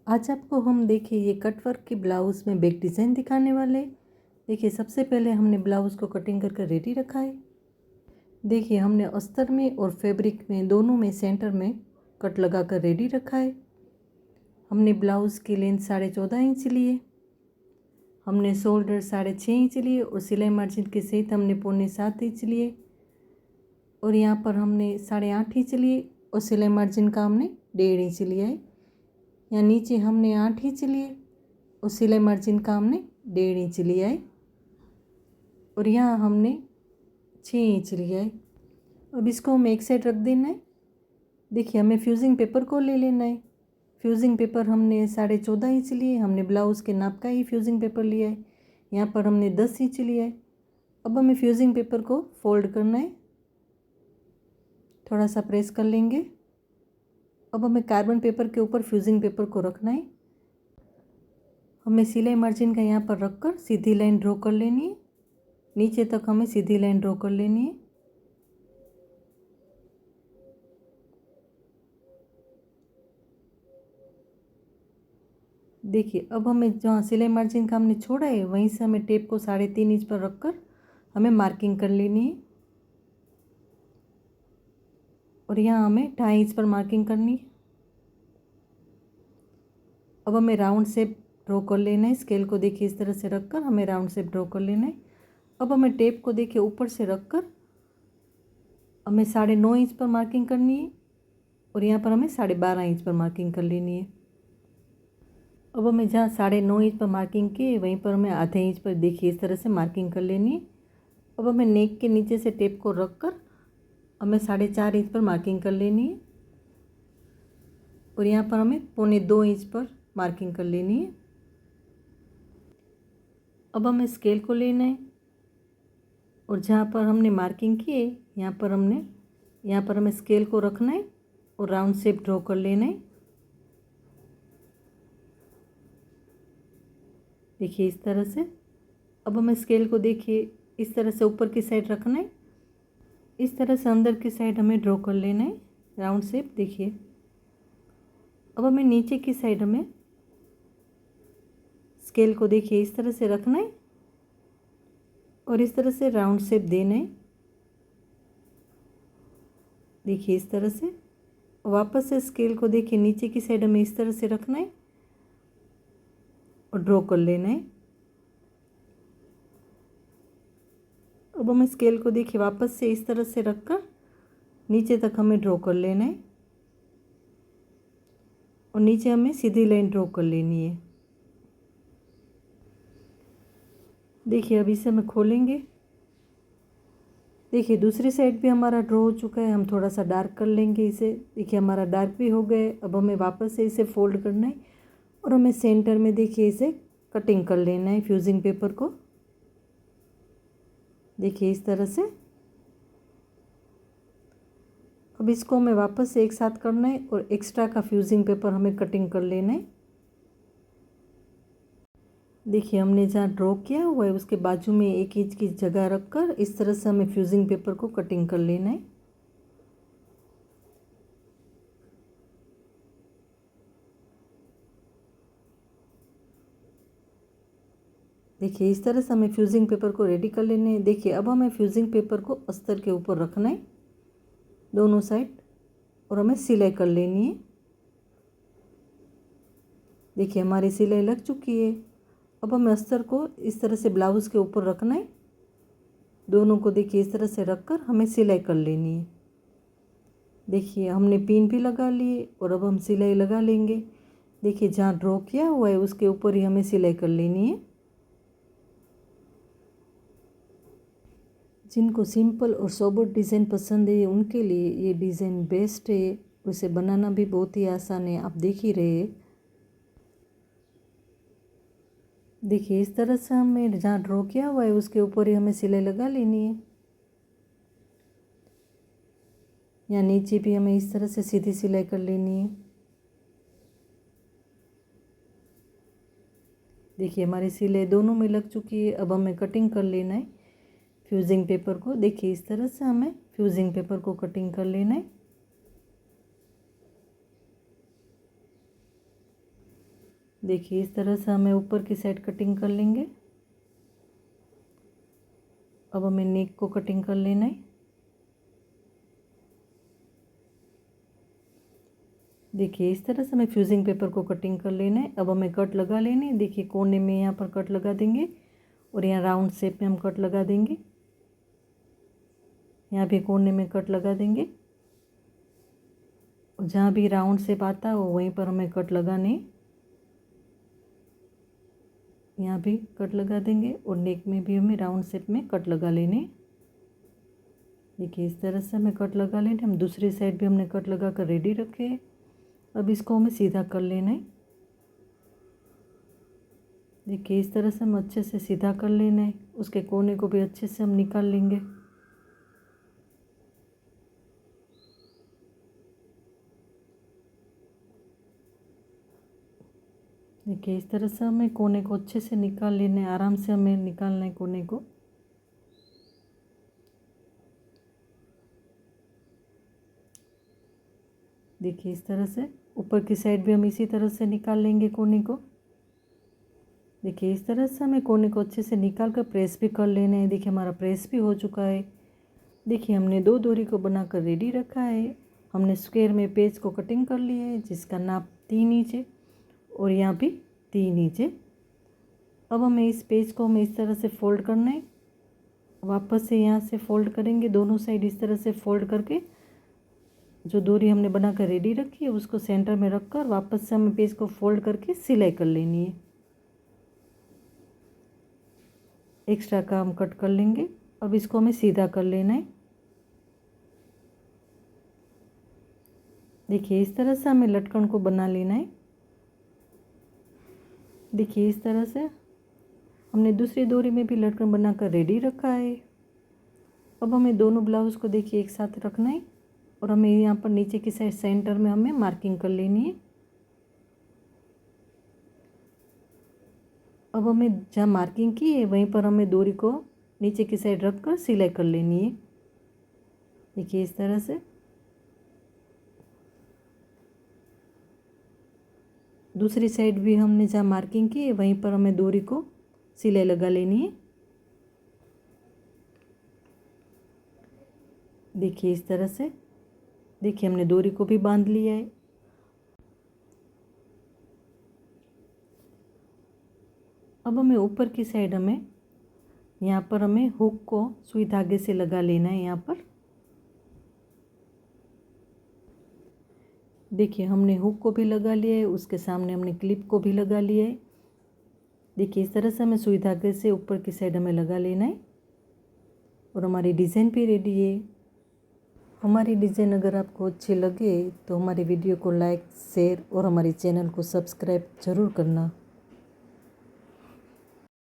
आज आपको हम देखिए ये कट वर्क की ब्लाउज़ में बैक डिज़ाइन दिखाने वाले। देखिए सबसे पहले हमने ब्लाउज़ को कटिंग कर रेडी रखा है। देखिए हमने अस्तर में और फैब्रिक में दोनों में सेंटर में कट लगा कर रेडी रखा है। हमने ब्लाउज़ की लेंथ 14.5 इंच लिए, हमने शोल्डर 6.5 इंच लिए और सिलाई मार्जिन के सहित हमने 6.25 इंच लिए और यहाँ पर हमने 8.5 इंच लिए और सिलाई मार्जिन का हमने 1.5 इंच लिया है। यहाँ नीचे हमने 8 इंच लिए और सिलाई मार्जिन का हमने 1.5 इंच लिया है और यहाँ हमने 6 इंच लिया है। अब इसको हम एक साइड रख देना है। देखिए हमें फ्यूजिंग पेपर को ले लेना है। फ्यूजिंग पेपर हमने 14.5 इंच लिए, हमने ब्लाउज़ के नाप का ही फ्यूजिंग पेपर लिया है। यहाँ पर हमने 10 इंच लिया है। अब हमें फ्यूजिंग पेपर को फोल्ड करना है, थोड़ा सा प्रेस कर लेंगे। अब हमें कार्बन पेपर के ऊपर फ्यूजिंग पेपर को रखना है। हमें सिलाई मार्जिन का यहाँ पर रखकर सीधी लाइन ड्रॉ कर लेनी है। नीचे तक हमें सीधी लाइन ड्रॉ कर लेनी है। देखिए अब हमें जहाँ सिलाई मार्जिन का हमने छोड़ा है वहीं से हमें टेप को 3.5 इंच पर रखकर हमें मार्किंग कर लेनी है और यहाँ हमें 2.5 इंच पर मार्किंग करनी है। अब हमें राउंड शेप ड्रॉ कर लेना है। स्केल को देखिए इस तरह से रखकर हमें राउंड शेप ड्रॉ कर लेना है। अब हमें टेप को देखिए ऊपर से रखकर हमें 9.5 इंच पर मार्किंग करनी है और यहाँ पर हमें 12.5 इंच पर मार्किंग कर लेनी है। अब हमें जहाँ 9.5 इंच पर मार्किंग की वहीं पर हमें आधे इंच पर देखिए इस तरह से मार्किंग कर लेनी है। अब हमें नेक के नीचे से टेप को रख कर हमें 4.5 इंच पर मार्किंग कर लेनी है और यहाँ पर हमें 1.25 इंच पर मार्किंग कर लेनी है। अब हमें स्केल को लेना है और जहाँ पर हमने मार्किंग की है यहाँ पर हमें स्केल को रखना है और राउंड शेप ड्रॉ कर लेना है। देखिए इस तरह से। अब हमें स्केल को देखिए इस तरह से ऊपर की साइड रखना है। इस तरह से अंदर की साइड हमें ड्रॉ कर लेना है राउंड शेप। देखिए अब हमें नीचे की साइड हमें स्केल को देखिए इस तरह से रखना है और इस तरह से राउंड शेप देना है। देखिए इस तरह से। वापस से स्केल को देखिए नीचे की साइड हमें इस तरह से रखना है और ड्रॉ कर लेना है। अब हमें स्केल को देखिए वापस से इस तरह से रखकर नीचे तक हमें ड्रॉ कर लेना है और नीचे हमें सीधी लाइन ड्रॉ कर लेनी है। देखिए अब इसे हमें खोलेंगे। देखिए दूसरी साइड भी हमारा ड्रॉ हो चुका है। हम थोड़ा सा डार्क कर लेंगे इसे। देखिए हमारा डार्क भी हो गया। अब हमें वापस से इसे फोल्ड करना है और हमें सेंटर में देखिए इसे कटिंग कर लेना है फ्यूजिंग पेपर को। देखिए इस तरह से। अब इसको हमें वापस से एक साथ करना है और एक्स्ट्रा का फ्यूजिंग पेपर हमें कटिंग कर लेना है। देखिए हमने जहाँ ड्रॉ किया हुआ है उसके बाजू में 1 इंच की जगह रखकर इस तरह से हमें फ्यूजिंग पेपर को कटिंग कर लेना है। देखिए इस तरह से हमें फ्यूजिंग पेपर को रेडी कर लेने हैं। देखिए अब हमें फ्यूजिंग पेपर को अस्तर के ऊपर रखना है दोनों साइड और हमें सिलाई कर लेनी है। देखिए हमारी सिलाई लग चुकी है। अब हमें अस्तर को इस तरह से ब्लाउज़ के ऊपर रखना है। दोनों को देखिए इस तरह से रखकर हमें सिलाई कर लेनी है। देखिए हमने पिन भी लगा लिए और अब हम सिलाई लगा लेंगे। देखिए जहाँ ड्रॉ किया हुआ है उसके ऊपर ही हमें सिलाई कर लेनी है। जिनको सिंपल और सोबर डिज़ाइन पसंद है उनके लिए ये डिज़ाइन बेस्ट है। उसे बनाना भी बहुत ही आसान है, आप देख ही रहे हैं। देखिए इस तरह से हमें जहाँ ड्रॉ किया हुआ है उसके ऊपर ही हमें सिलाई लगा लेनी है। यहाँ नीचे भी हमें इस तरह से सीधी सिलाई कर लेनी है। देखिए हमारी सिलाई दोनों में लग चुकी है। अब हमें कटिंग कर लेना है फ्यूजिंग पेपर को। देखिए इस तरह से हमें फ्यूजिंग पेपर को कटिंग कर लेना है। देखिए इस तरह से हमें ऊपर की साइड कटिंग कर लेंगे। अब हमें नेक को कटिंग कर लेना है। देखिए इस तरह से हमें फ्यूजिंग पेपर को कटिंग कर लेना है। अब हमें कट लगा लेने हैं। देखिए कोने में यहाँ पर कट लगा देंगे और यहाँ राउंड शेप में हम कट लगा देंगे। यहाँ भी कोने में कट लगा देंगे और जहाँ भी राउंड शेप आता है वहीं पर हमें कट लगाने हैं। यहाँ भी कट लगा देंगे और नेक में भी हमें राउंड शेप में कट लगा लेने। देखिए इस तरह से हमें कट लगा लेने। हम दूसरी साइड भी हमने कट लगा कर रेडी रखे हैं। अब इसको हमें सीधा कर लेना है। देखिए इस तरह से हम अच्छे से सीधा कर लेना है। उसके कोने को भी अच्छे से हम निकाल लेंगे। देखिए इस तरह से हमें कोने को अच्छे से निकाल लेना है। आराम से हमें निकालना है कोने को। देखिए इस तरह से ऊपर की साइड भी हम इसी तरह से निकाल लेंगे कोने को। देखिए इस तरह से हमें कोने को अच्छे से निकाल कर प्रेस भी कर लेना है। देखिए हमारा प्रेस भी हो चुका है। देखिए हमने 2 डोरी को बनाकर रेडी रखा है। हमने स्क्वायर में पेज को कटिंग कर लिया है जिसका नाप 3 इंच है और यहाँ भी 3 इंच है। अब हमें इस पेज को हमें इस तरह से फोल्ड करना है। वापस से यहाँ से फोल्ड करेंगे दोनों साइड इस तरह से फोल्ड करके जो डोरी हमने बनाकर रेडी रखी है उसको सेंटर में रखकर वापस से हमें पेज को फोल्ड करके सिलाई कर लेनी है। एक्स्ट्रा का हम कट कर लेंगे। अब इसको हमें सीधा कर लेना है। देखिए इस तरह से हमें लटकन को बना लेना है। देखिए इस तरह से हमने दूसरी डोरी में भी लटकन बनाकर रेडी रखा है। अब हमें दोनों ब्लाउज़ को देखिए एक साथ रखना है और हमें यहाँ पर नीचे की साइड सेंटर में हमें मार्किंग कर लेनी है। अब हमें जहाँ मार्किंग की है वहीं पर हमें डोरी को नीचे की साइड रख कर सिलाई कर लेनी है। देखिए इस तरह से दूसरी साइड भी हमने जहाँ मार्किंग की है वहीं पर हमें डोरी को सिलाई लगा लेनी है। देखिए इस तरह से देखिए हमने डोरी को भी बांध लिया है। अब हमें ऊपर की साइड हमें यहाँ पर हमें हुक को सुई धागे से लगा लेना है। यहाँ पर देखिए हमने हुक को भी लगा लिया है, उसके सामने हमने क्लिप को भी लगा लिया है। देखिए इस तरह से हमें सुई धागे से ऊपर की साइड हमें लगा लेना है और हमारी डिज़ाइन भी रेडी है। हमारी डिज़ाइन अगर आपको अच्छी लगे तो हमारी वीडियो को लाइक शेयर और हमारे चैनल को सब्सक्राइब ज़रूर करना।